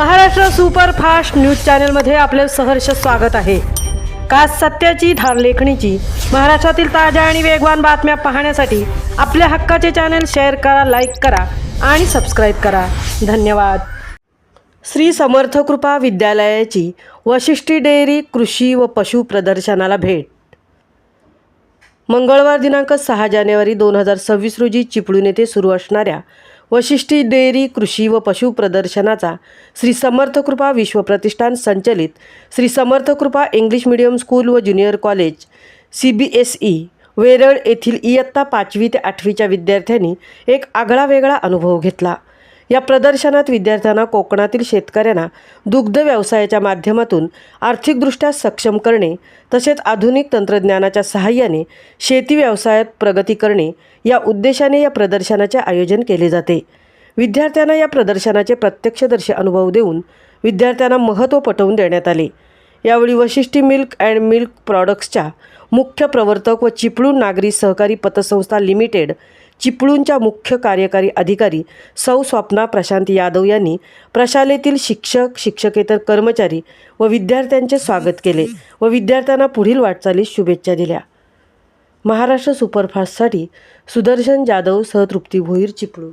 Maharashtra superfast news चॅनलमध्ये आपले सहर्ष स्वागत आहे। का सत्याची धार लेखणीची महाराष्ट्रातील ताज्या आणि वेगवान बातम्या पाहण्यासाठी आपल्या हक्काचे चॅनल शेअर करा, लाईक करा आणि सबस्क्राईब करा। धन्यवाद। श्री समर्थ कृपा विद्यालयाची वशिष्ठी डेअरी कृषी व पशु प्रदर्शनाला भेट। मंगळवार दिनांक 6 जानेवारी 2026 रोजी चिपळूण येथे सुरू असणाऱ्या वशिष्ठी डेअरी कृषी व पशु प्रदर्शनाचा श्री समर्थ कृपा विश्व प्रतिष्ठान संचलित श्री समर्थ कृपा इंग्लिश मीडियम स्कूल व ज्युनियर कॉलेज CBSE वेरळ येथील इयत्ता 5वी ते 8वीच्या विद्यार्थ्यांनी एक आगळा वेगळा अनुभव घेतला। या प्रदर्शनात विद्यार्थ्यांना कोकणातील शेतकऱ्यांना दुग्ध व्यवसायाच्या माध्यमातून आर्थिकदृष्ट्या सक्षम करणे तसेच आधुनिक तंत्रज्ञानाच्या सहाय्याने शेती व्यवसायात प्रगती करणे या उद्देशाने या प्रदर्शनाचे आयोजन केले जाते। विद्यार्थ्यांना या प्रदर्शनाचे प्रत्यक्षदर्शी अनुभव देऊन विद्यार्थ्यांना महत्त्व पटवून देण्यात आले। यावेळी वशिष्ठी मिल्क अँड मिल्क प्रॉडक्ट्सच्या मुख्य प्रवर्तक व चिपळूण नागरी सहकारी पतसंस्था लिमिटेड चिपळूणच्या मुख्य कार्यकारी अधिकारी सौ स्वप्ना प्रशांत यादव यांनी प्रशालेतील शिक्षक, शिक्षकेतर कर्मचारी व विद्यार्थ्यांचे स्वागत केले व विद्यार्थ्यांना पुढील वाटचालीस शुभेच्छा दिल्या। महाराष्ट्र सुपरफास्टसाठी सुदर्शन जाधव सह तृप्ती भोईर, चिपळूण।